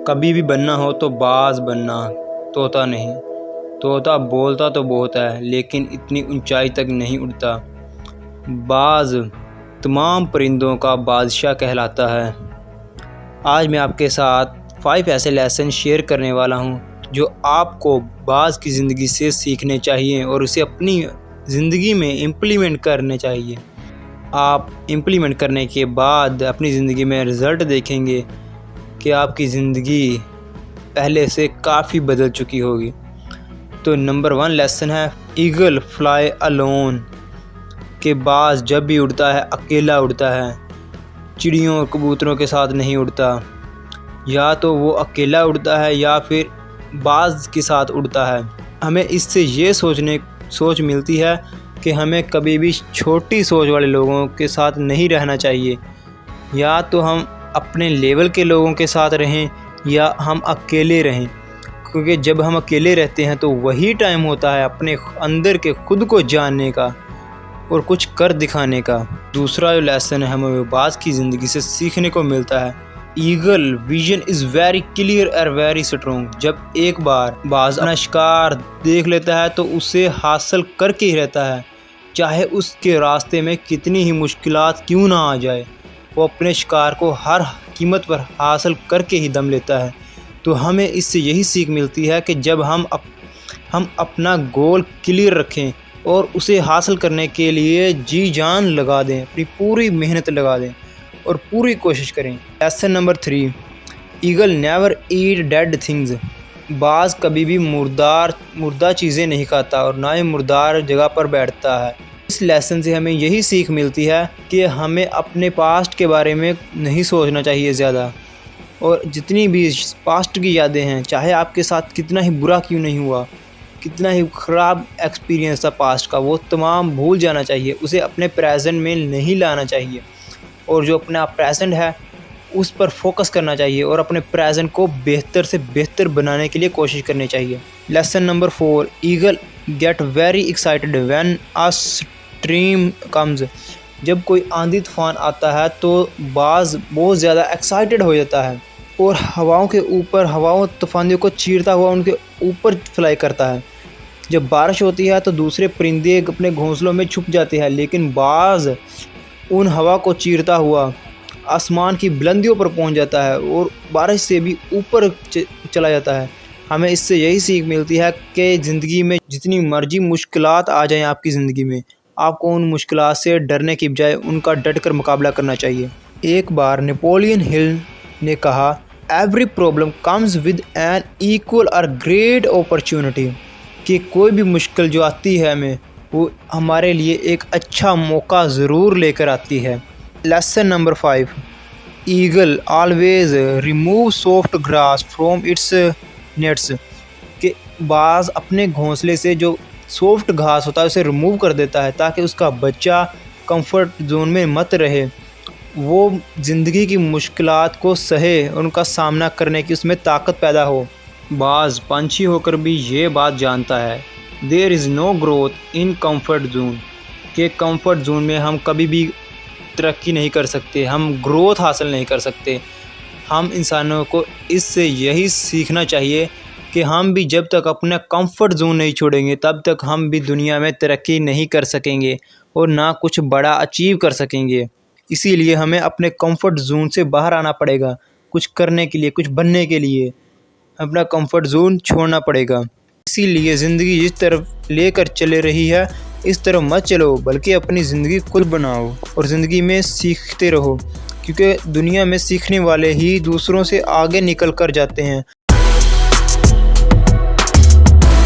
کبھی بھی بننا ہو تو باز بننا، طوطا نہیں۔ طوطا بولتا تو بہت ہے لیکن اتنی اونچائی تک نہیں اڑتا۔ باز تمام پرندوں کا بادشاہ کہلاتا ہے۔ آج میں آپ کے ساتھ 5 ایسے لیسن شیئر کرنے والا ہوں جو آپ کو باز کی زندگی سے سیکھنے چاہیے اور اسے اپنی زندگی میں امپلیمنٹ کرنے چاہیے۔ آپ امپلیمنٹ کرنے کے بعد اپنی زندگی میں رزلٹ دیکھیں گے کہ آپ کی زندگی پہلے سے کافی بدل چکی ہوگی۔ تو نمبر 1 لیسن ہے ایگل فلائی الون، کہ باز جب بھی اڑتا ہے اکیلا اڑتا ہے، چڑیوں اور کبوتروں کے ساتھ نہیں اڑتا۔ یا تو وہ اکیلا اڑتا ہے یا پھر باز کے ساتھ اڑتا ہے۔ ہمیں اس سے یہ سوچ ملتی ہے کہ ہمیں کبھی بھی چھوٹی سوچ والے لوگوں کے ساتھ نہیں رہنا چاہیے۔ یا تو ہم اپنے لیول کے لوگوں کے ساتھ رہیں یا ہم اکیلے رہیں، کیونکہ جب ہم اکیلے رہتے ہیں تو وہی ٹائم ہوتا ہے اپنے اندر کے خود کو جاننے کا اور کچھ کر دکھانے کا۔ دوسرا جو لیسن ہے ہمیں باز کی زندگی سے سیکھنے کو ملتا ہے، eagle vision is very clear اور ویری اسٹرانگ۔ جب ایک بار باز اپنا شکار دیکھ لیتا ہے تو اسے حاصل کر کے ہی رہتا ہے، چاہے اس کے راستے میں کتنی ہی مشکلات کیوں نہ آ جائے، وہ اپنے شکار کو ہر قیمت پر حاصل کر کے ہی دم لیتا ہے۔ تو ہمیں اس سے یہی سیکھ ملتی ہے کہ جب ہم اپنا گول کلیئر رکھیں اور اسے حاصل کرنے کے لیے جی جان لگا دیں، اپنی پوری محنت لگا دیں اور پوری کوشش کریں۔ Lesson number 3، eagle never eat dead things, باز کبھی بھی مردہ چیزیں نہیں کھاتا اور نہ ہی مردار جگہ پر بیٹھتا ہے۔ اس لیسن سے ہمیں یہی سیکھ ملتی ہے کہ ہمیں اپنے پاسٹ کے بارے میں نہیں سوچنا چاہیے زیادہ، اور جتنی بھی پاسٹ کی یادیں ہیں، چاہے آپ کے ساتھ کتنا ہی برا کیوں نہیں ہوا، کتنا ہی خراب ایکسپیرینس تھا پاسٹ کا، وہ تمام بھول جانا چاہیے، اسے اپنے پریزنٹ میں نہیں لانا چاہیے، اور جو اپنا پریزنٹ ہے اس پر فوکس کرنا چاہیے اور اپنے پریزنٹ کو بہتر سے بہتر بنانے کے لیے کوشش کرنی چاہیے۔ Lesson number 4، eagle get very excited when a storm comes, جب کوئی آندھی طوفان آتا ہے تو باز بہت زیادہ ایکسائٹڈ ہو جاتا ہے اور ہواؤں طوفانیوں کو چیرتا ہوا ان کے اوپر فلائی کرتا ہے۔ جب بارش ہوتی ہے تو دوسرے پرندے اپنے گھونسلوں میں چھپ جاتے ہیں، لیکن باز ان ہوا کو چیرتا ہوا آسمان کی بلندیوں پر پہنچ جاتا ہے اور بارش سے بھی اوپر چلا جاتا ہے۔ ہمیں اس سے یہی سیکھ ملتی ہے کہ زندگی میں جتنی مرضی مشکلات آ جائیں آپ کی زندگی میں، آپ کو ان مشکلات سے ڈرنے کی بجائے ان کا ڈٹ کر مقابلہ کرنا چاہیے۔ ایک بار نیپولین ہل نے کہا، every problem comes with an equal or greater opportunity, کہ کوئی بھی مشکل جو آتی ہے ہمیں، وہ ہمارے لیے ایک اچھا موقع ضرور لے کر آتی ہے۔ Lesson number 5، eagle always remove soft grass from its nests, کہ باز اپنے گھونسلے سے جو سافٹ گھاس ہوتا ہے اسے ریموو کر دیتا ہے تاکہ اس کا بچہ کمفرٹ زون میں مت رہے، وہ زندگی کی مشکلات کو سہے اور ان کا سامنا کرنے کی اس میں طاقت پیدا ہو۔ باز پنچھی ہو کر بھی یہ بات جانتا ہے، دیر از نو گروتھ ان کمفرٹ زون، کہ کمفرٹ زون میں ہم کبھی بھی ترقی نہیں کر سکتے، ہم گروتھ حاصل نہیں کر سکتے۔ ہم انسانوں کو اس سے یہی سیکھنا چاہیے کہ ہم بھی جب تک اپنا کمفرٹ زون نہیں چھوڑیں گے تب تک ہم بھی دنیا میں ترقی نہیں کر سکیں گے اور نہ کچھ بڑا اچیو کر سکیں گے۔ اسی لیے ہمیں اپنے کمفرٹ زون سے باہر آنا پڑے گا، کچھ کرنے کے لیے، کچھ بننے کے لیے اپنا کمفرٹ زون چھوڑنا پڑے گا۔ اسی لیے زندگی جس طرف لے کر چل رہی ہے اس طرف مت چلو، بلکہ اپنی زندگی خود بناؤ اور زندگی میں سیکھتے رہو، کیونکہ دنیا میں سیکھنے والے ہی دوسروں سے آگے نکل کر جاتے ہیں